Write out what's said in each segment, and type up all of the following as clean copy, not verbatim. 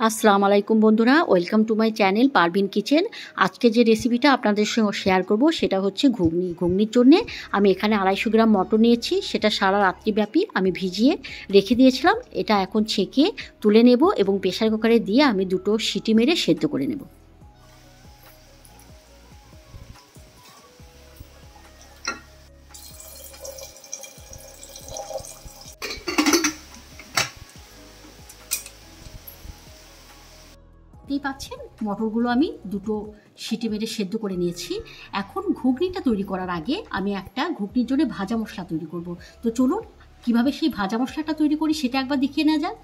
আসসালামু আলাইকুম বন্ধুরা, welcome to my channel Parvin kitchen. আজকে যে রেসিপিটা আপনাদের সঙ্গে শেয়ার করব সেটা হচ্ছে ঘুগনি। ঘুগনির জন্যে আমি এখানে 250 গ্রাম মটর নিয়েছি। সেটা সারা রাত্রিব্যাপী আমি ভিজিয়ে রেখে দিয়েছিলাম। এটা এখন ছেঁকে তুলে নেব এবং প্রেসার কুকারে দিয়ে আমি 2টো সিটি মেরে সেদ্ধ করে নেব। দেখতেই পাচ্ছেন মটরগুলো আমি 2টো সিটি মেরে সেদ্ধ করে নিয়েছি। এখন ঘুগনিটা তৈরি করার আগে আমি একটা ঘুগনির জন্য ভাজা মশলা তৈরি করব। তো চলুন কিভাবে সেই ভাজা মশলাটা তৈরি করি সেটা একবার দেখিয়ে নেওয়া যাক।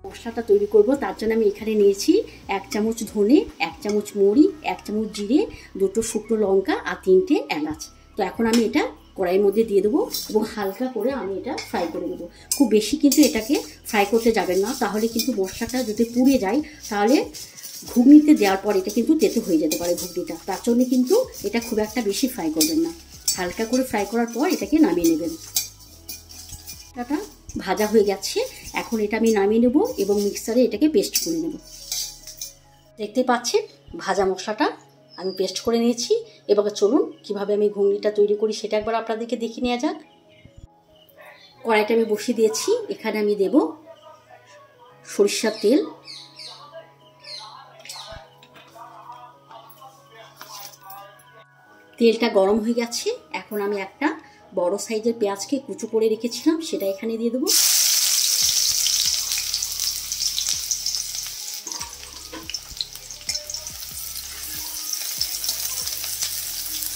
মশলাটা তৈরি করব তার জন্য আমি এখানে নিয়েছি 1 চামচ ধনে, 1 চামচ মৌরি, 1 চামচ জিরে, 2টো শুকনো লঙ্কা আর 3টে এলাচ। তো এখন আমি এটা কড়াইয়ের মধ্যে দিয়ে দেবো এবং হালকা করে আমি এটা ফ্রাই করে দেবো। খুব বেশি কিন্তু এটাকে ফ্রাই করতে যাবেন না, তাহলে কিন্তু মশলাটা যদি পুড়ে যায় তাহলে ঘুগনিতে দেওয়ার পর এটা কিন্তু তেতো হয়ে যেতে পারে ঘুগনিটা। তার জন্য কিন্তু এটা খুব একটা বেশি ফ্রাই করবেন না, হালকা করে ফ্রাই করার পর এটাকে নামিয়ে নেবেন। এটা ভাজা হয়ে গেছে, এখন এটা আমি নামিয়ে নেব এবং মিক্সারে এটাকে পেস্ট করে নেব। দেখতে পাচ্ছেন ভাজা মশলাটা আমি পেস্ট করে নিয়েছি। এবার চলুন কিভাবে আমি ঘুগনিটা তৈরি করি সেটা একবার আপনাদেরকে দেখিয়ে নেওয়া যাক। কড়াইটা আমি বসিয়ে দিয়েছি, এখানে আমি দেব সরিষার তেল। তেলটা গরম হয়ে গেছে, এখন আমি একটা বড় সাইজের পেঁয়াজকে কুচো করে রেখেছিলাম সেটা এখানে দিয়ে দেবো।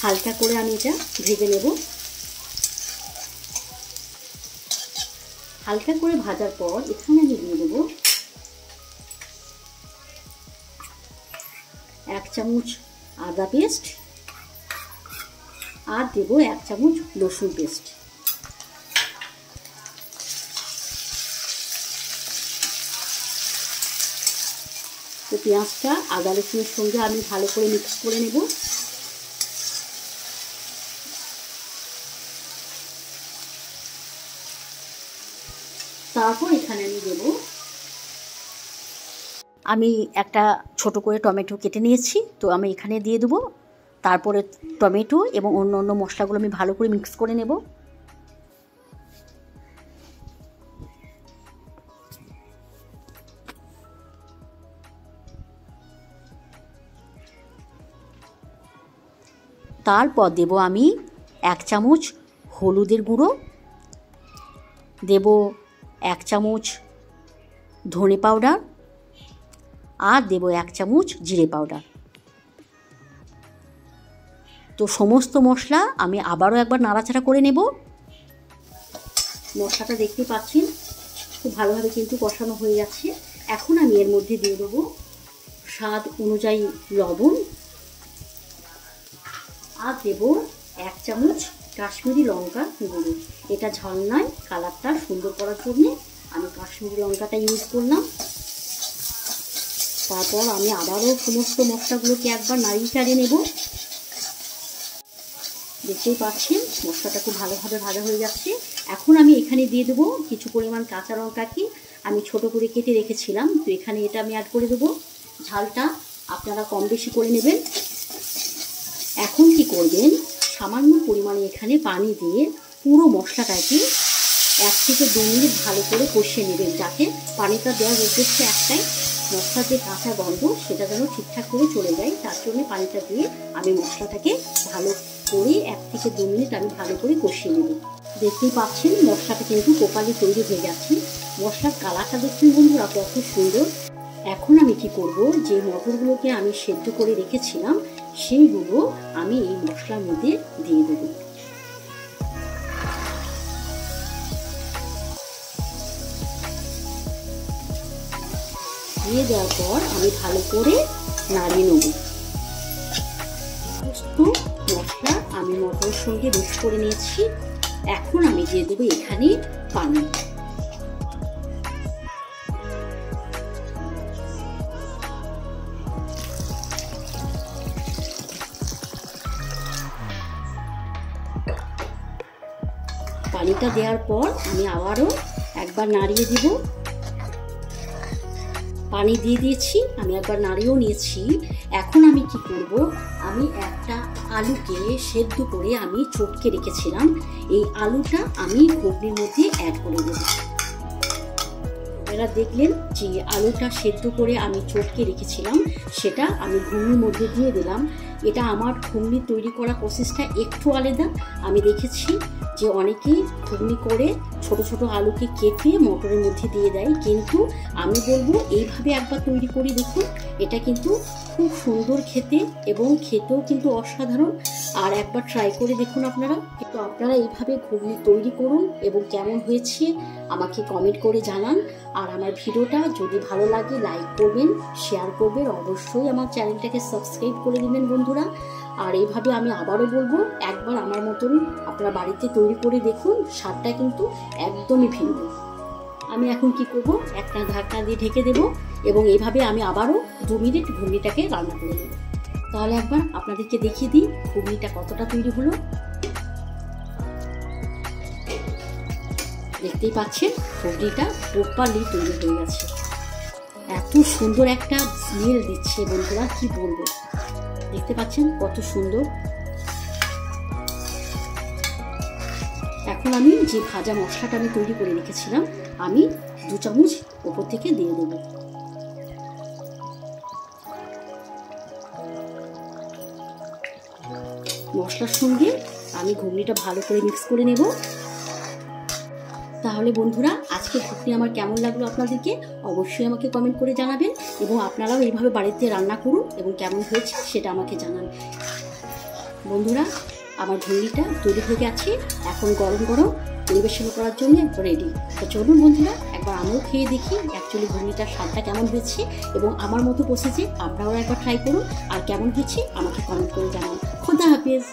হালকা করে আমি এটা ভেজে নেব। হালকা করে ভাজার পর এখানে আমি দিয়ে দেবো 1 চামচ আদা পেস্ট আর দেবো 1 চামচ রসুন পেস্ট। তো পেঁয়াজটা আদা রসুনের সঙ্গে আমি ভালো করে মিক্স করে নেব। তারপর এখানে আমি দেব, আমি একটা ছোট করে টমেটো কেটে নিয়েছি, তো আমি এখানে দিয়ে দেবো। তারপরে টমেটো এবং অন্য অন্য মশলাগুলো আমি ভালো করে মিক্স করে নেব। তারপর দেব আমি 1 চামচ হলুদের গুঁড়ো, দেব 1 চামচ ধনে পাউডার আর দেব 1 চামচ জিরে পাউডার। তো সমস্ত মশলা আমি আবারও একবার নাড়াচাড়া করে নেব। মশলাটা দেখতে পাচ্ছেন খুব ভালোভাবে কিন্তু কষানো হয়ে যাচ্ছে। এখন আমি এর মধ্যে দিয়ে দেবো স্বাদ অনুযায়ী লবণ আর দেব 1 চামচ কাশ্মীরি লঙ্কা গুঁড়ো। এটা ঝাল নয়, কালারটা সুন্দর করার জন্য আমি কাশ্মীরি লঙ্কাটা ইউজ করলাম। তারপর আমি আবারও সমস্ত মশলাগুলোকে একবার নাড়িয়ে চাড়িয়ে নেব। দেখতেই পাচ্ছেন মশলাটা খুব ভালোভাবে ভাজা হয়ে যাচ্ছে। এখন আমি এখানে দিয়ে দেবো কিছু পরিমাণ কাঁচা লঙ্কাকে আমি ছোট করে কেটে রেখেছিলাম, তো এখানে এটা আমি অ্যাড করে দেবো। ঝালটা আপনারা কম বেশি করে নেবেন। এখন কি করবেন, সামান্য পরিমাণে এখানে পানি দিয়ে পুরো মশলাটাকে 1 থেকে 2 মিনিট ভালো করে কষিয়ে নেবেন, যাতে পানিটা দেওয়ার উদ্দেশ্য একটাই, মশলার যে কাঁচা গন্ধ সেটা যেন ঠিকঠাক করে চলে যায়। তার জন্য পানিটা দিয়ে আমি মশলাটাকে ভালো করে 1 থেকে 2 মিনিট আমি ভালো করে কষিয়ে নেব। দেখতেই পাচ্ছেন মশলাটা কিন্তু প্রপারলি তৈরি হয়ে যাচ্ছে। মশলার কালারটা দেখছেন বন্ধুরা কত সুন্দর। এখন আমি কি করব, যে মটরগুলোকে আমি সেদ্ধ করে রেখেছিলাম সেইগুলো আমি এই মশলার মধ্যে দিয়ে দেব। দিয়ে দেওয়ার পর আমি ভালো করে নাড়িয়ে নেব। মশলা আমি মটরের সঙ্গে মিক্স করে নিয়েছি। এখন আমি দিয়ে দেবো এখানে পানি। পানিটা দেওয়ার পর আমি আবারও একবার নাড়িয়ে দিব। পানি দিয়ে দিয়েছি, আমি একবার নাড়িয়েও নিয়েছি। এখন আমি কি করব, আমি একটা আলুকে সেদ্ধ করে আমি চটকে রেখেছিলাম, এই আলুটা আমি ঘুগনির মধ্যে অ্যাড করে দেব। আপনারা দেখলেন যে আলুটা সেদ্ধ করে আমি চটকে রেখেছিলাম, সেটা আমি ঘুগনির মধ্যে দিয়ে দিলাম। এটা আমার ঘুগনি তৈরি করা প্রসেসটা একটু আলাদা। আমি দেখেছি যে অনেকেই ঘুগনি করে ছোট ছোট আলুকে কেটে মটরের মধ্যে দিয়ে দেয়, কিন্তু আমি বলবো এইভাবে একবার তৈরি করে দেখুন। এটা কিন্তু খুব সুন্দর খেতে এবং খেতেও কিন্তু অসাধারণ। আর একবার ট্রাই করে দেখুন আপনারা। তো আপনারা এইভাবে ঘুগনি তৈরি করুন এবং কেমন হয়েছে আমাকে কমেন্ট করে জানান। আর আমার ভিডিওটা যদি ভালো লাগে লাইক করবেন, শেয়ার করবেন, অবশ্যই আমার চ্যানেলটাকে সাবস্ক্রাইব করে দেবেন বন্ধুরা। আর এইভাবে আমি আবারও বলবো, একবার আমার মতন আপনারা বাড়িতে তৈরি করে দেখুন, স্বাদটা কিন্তু একদমই ভিন্ন। আমি এখন কি করব, একটা ঢাকনা দিয়ে ঢেকে দেব এবং এইভাবে আমি আবারও 2 মিনিট ঘুগনিটাকে রান্না করে নেব। তাহলে একবার আপনাদেরকে দেখিয়ে দিই ঘুগনিটা কতটা তৈরি হলো। দেখতেই পাচ্ছেন ঘুগনিটা প্রপারলি তৈরি হয়ে গেছে। এত সুন্দর একটা স্মেল দিচ্ছে বন্ধুরা, কি বলবো। দেখতে পাচ্ছেন কত সুন্দর। এখন আমি যে ভাজা মশলাটা আমি তৈরি করে রেখেছিলাম, আমি 2 চামচ ওপর থেকে দিয়ে দেব। মশলার সঙ্গে আমি ঘুগনিটা ভালো করে মিক্স করে নেব। তাহলে বন্ধুরা আজকে ঘুগনি আমার কেমন লাগলো আপনাদেরকে অবশ্যই আমাকে কমেন্ট করে জানাবেন, এবং আপনারাও এইভাবে বাড়িতে রান্না করুন এবং কেমন হয়েছে সেটা আমাকে জানান। বন্ধুরা আমার ঘুগনিটা তৈরি হয়ে গেছে, এখন গরম গরম পরিবেশন করার জন্য রেডি। তো চলুন বন্ধুরা একবার আমিও খেয়ে দেখি অ্যাকচুয়ালি ঘুগনিটার স্বাদটা কেমন হয়েছে, এবং আমার মতো প্রসেসে আপনারাও একবার ট্রাই করুন আর কেমন হয়েছে আমাকে কমেন্ট করে জানান। খোদা হাফেজ।